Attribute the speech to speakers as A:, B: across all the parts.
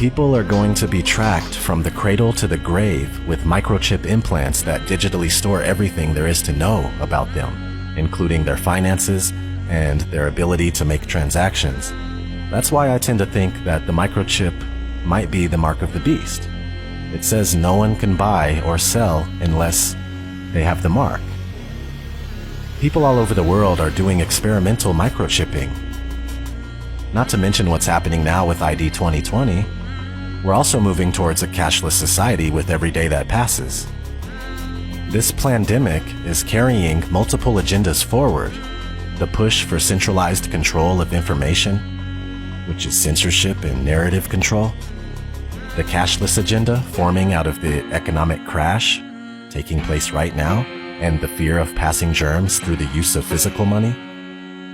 A: People are going to be tracked from the cradle to the grave with microchip implants that digitally store everything there is to know about them, including their finances and their ability to make transactions. That's why I tend to think that the microchip might be the mark of the beast. It says no one can buy or sell unless they have the mark. People all over the world are doing experimental microchipping. Not to mention what's happening now with ID 2020. We're also moving towards a cashless society with every day that passes. This pandemic is carrying multiple agendas forward. The push for centralized control of information, which is censorship and narrative control. The cashless agenda forming out of the economic crash taking place right now, and the fear of passing germs through the use of physical money.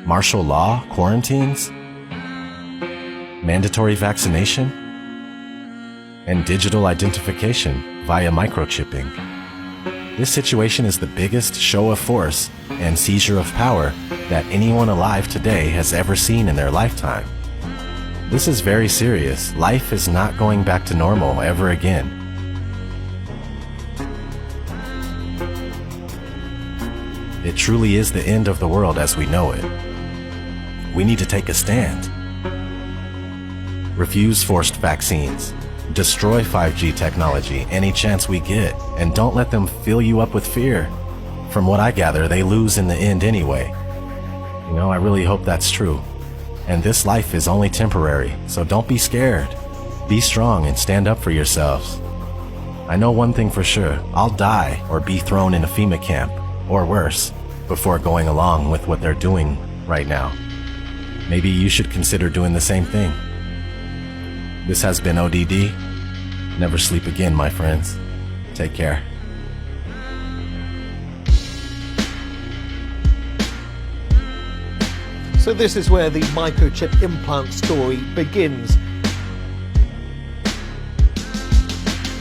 A: Martial law quarantines, mandatory vaccination, and digital identification via microchipping. This situation is the biggest show of force and seizure of power that anyone alive today has ever seen in their lifetime. This is very serious. Life is not going back to normal ever again. It truly is the end of the world as we know it. We need to take a stand. Refuse forced vaccines. Destroy 5G technology any chance we get, and don't let them fill you up with fear. From what I gather, they lose in the end anyway. You know, I really hope that's true. And this life is only temporary, so don't be scared. Be strong and stand up for yourselves. I know one thing for sure, I'll die or be thrown in a FEMA camp, or worse, before going along with what they're doing right now. Maybe you should consider doing the same thing. This has been ODD. Never sleep again, my friends. Take care.
B: So this is where the microchip implant story begins.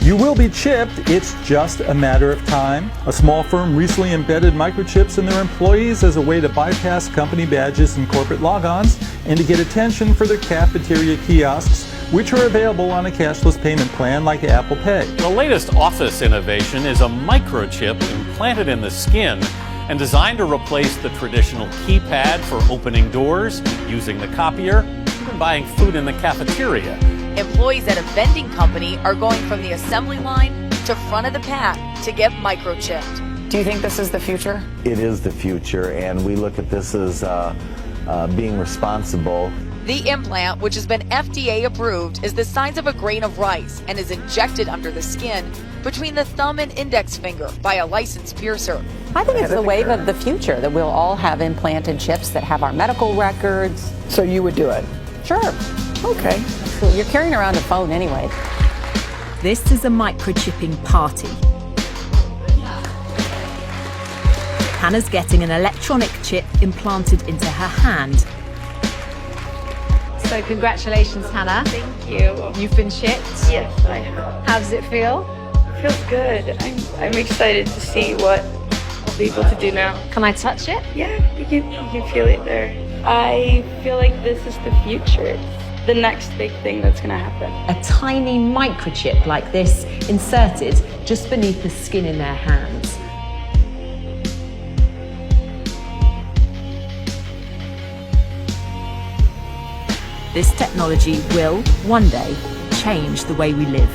C: You will be chipped, it's just a matter of time. A small firm recently embedded microchips in their employees as a way to bypass company badges and corporate logons and to get attention for their cafeteria kiosks, which are available on a cashless payment plan like Apple Pay.
D: The latest office innovation is a microchip implanted in the skin and designed to replace the traditional keypad for opening doors, using the copier, even buying food in the cafeteria.
E: Employees at a vending company are going from the assembly line to front of the pack to get microchipped.
F: Do you think this is the future?
G: It is the future, and we look at this as being responsible.
E: The implant, which has been FDA approved, is the size of a grain of rice and is injected under the skin between the thumb and index finger by a licensed piercer.
F: I think it's the wave of the future that we'll all have implanted chips that have our medical records.
H: So you would do it?
F: Sure.
H: Okay.
F: You're carrying around a phone anyway.
I: This is a microchipping party. Hannah's getting an electronic chip implanted into her hand.
J: So congratulations, Hannah.
K: Thank you.
J: You've been chipped?
K: Yes, I have.
J: How does it feel?
K: It feels good. I'm excited to see what I'll be able to do now.
J: Can I touch it?
K: Yeah, you can feel it there. I feel like this is the future. The next big thing that's going to happen.
L: A tiny microchip like this inserted just beneath the skin in their hands.
I: This technology will, one day, change the way we live.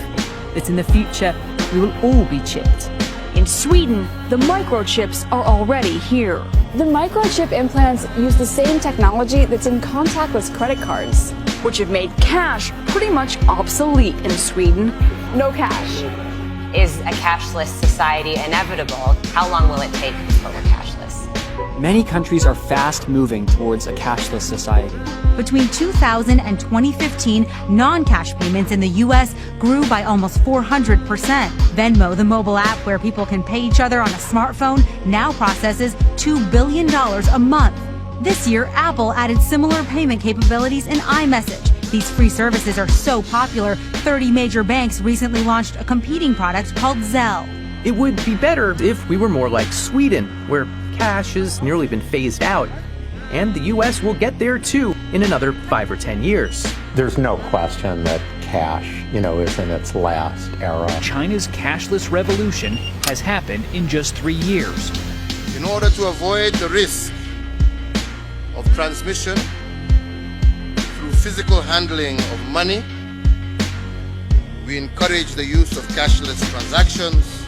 I: That in the future, we will all be chipped.
M: In Sweden, the microchips are already here.
N: The microchip implants use the same technology that's in contactless credit cards,
M: which have made cash pretty much obsolete in Sweden.
N: No cash.
O: Is a cashless society inevitable? How long will it take before we're cashless?
P: Many countries are fast moving towards a cashless society.
Q: Between 2000 and 2015, non-cash payments in the U.S. grew by almost 400%. Venmo, the mobile app where people can pay each other on a smartphone, now processes $2 billion a month. This year, Apple added similar payment capabilities in iMessage. These free services are so popular, 30 major banks recently launched a competing product called Zelle.
P: It would be better if we were more like Sweden, where cash has nearly been phased out. And the U.S. will get there too in another 5 or 10 years.
R: There's no question that
C: cash, is in its last era.
R: China's cashless revolution has happened in just 3 years.
S: In order to avoid the risk of transmission through physical handling of money, we encourage the use of cashless transactions,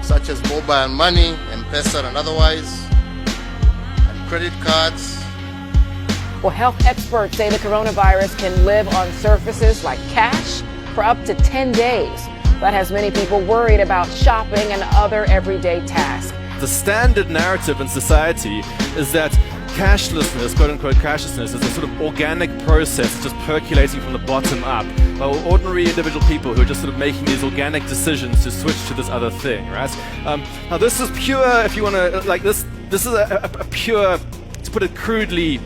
S: such as mobile money, M-Pesa and otherwise, and credit cards.
T: Well, health experts say the coronavirus can live on surfaces like cash for up to 10 days. That has many people worried about shopping and other everyday tasks.
U: The standard narrative in society is that cashlessness, quote-unquote cashlessness, is a sort of organic process just percolating from the bottom up by ordinary individual people who are just sort of making these organic decisions to switch to this other thing, right? Now this is pure, if you want to, like this is a pure, to put it crudely,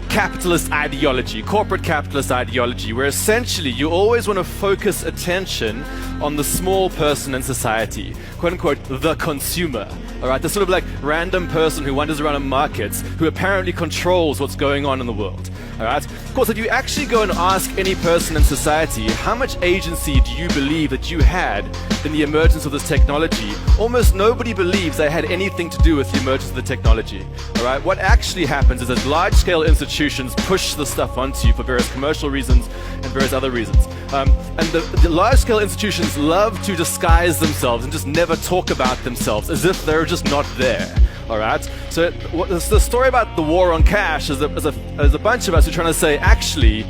U: capitalist ideology, corporate capitalist ideology, where essentially you always want to focus attention on the small person in society, quote unquote, the consumer. All right, the sort of like random person who wanders around in markets who apparently controls what's going on in the world. All right. Of course, if you actually go and ask any person in society how much agency do you believe that you had in the emergence of this technology, almost nobody believes they had anything to do with the emergence of the technology. All right. What actually happens is that large-scale institutions push the stuff onto you for various commercial reasons and various other reasons. And the large-scale institutions love to disguise themselves and just never talk about themselves as if they're just not there. All right. So the story about the war on cash is a bunch of us who are trying to say, actually,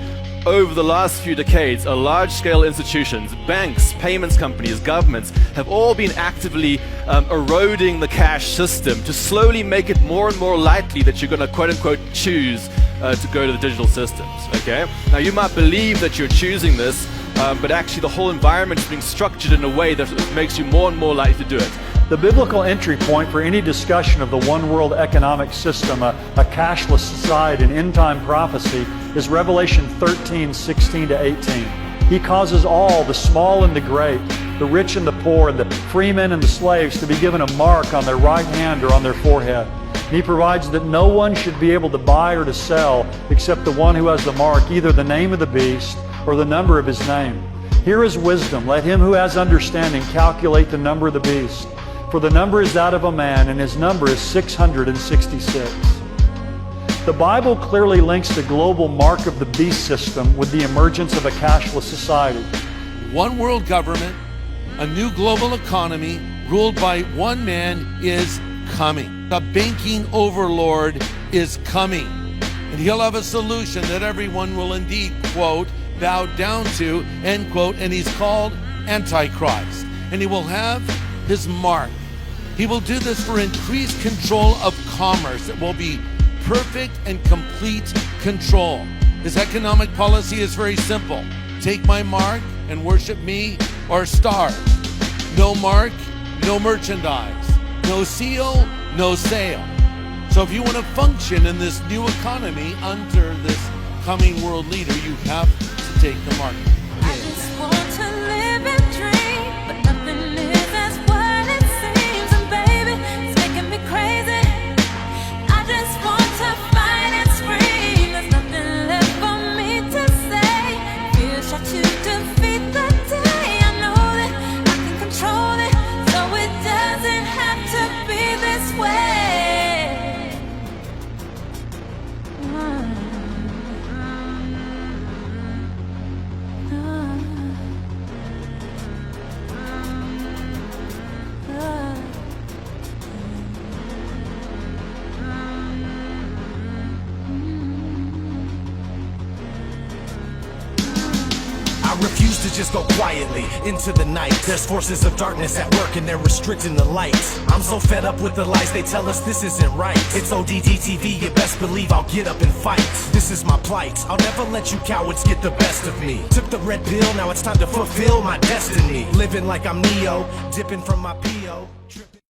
U: over the last few decades, large-scale institutions, banks, payments companies, governments have all been actively eroding the cash system to slowly make it more and more likely that you're going to quote-unquote choose to go to the digital systems. Okay. Now you might believe that you're choosing this, but actually the whole environment is being structured in a way that makes you more and more likely to do it.
C: The biblical entry point for any discussion of the one world economic system, a cashless society, and end-time prophecy is Revelation 13:16-18. He causes all, the small and the great, the rich and the poor, and the freemen and the slaves to be given a mark on their right hand or on their forehead. And he provides that no one should be able to buy or to sell except the one who has the mark, either the name of the beast or the number of his name. Here is wisdom. Let him who has understanding calculate the number of the beast. For the number is that of a man, and his number is 666. The Bible clearly links the global mark of the beast system with the emergence of a cashless society.
V: One world government, a new global economy ruled by one man is coming. The banking overlord is coming. And he'll have a solution that everyone will indeed, quote, bow down to, end quote, and he's called Antichrist. And he will have his mark. He will do this for increased control of commerce. It will be perfect and complete control. His economic policy is very simple. Take my mark and worship me or starve. No mark, no merchandise. No seal, no sale. So if you want to function in this new economy under this coming world leader, you have to take the mark.
W: I just want to live and dream, but nothing is as what it seems. And baby, it's making me crazy. I just want to fight and scream. There's nothing left for me to say. Feel shot to defeat the day. I know that I can control it, so it doesn't have to be this way.
X: I refuse to just go quietly into the night. There's forces of darkness at work and they're restricting the light. I'm so fed up with the lies, they tell us this isn't right. It's ODD TV, you best believe I'll get up and fight. This is my plight, I'll never let you cowards get the best of me. Took the red pill, now it's time to fulfill my destiny. Living like I'm Neo, dipping from my P.O.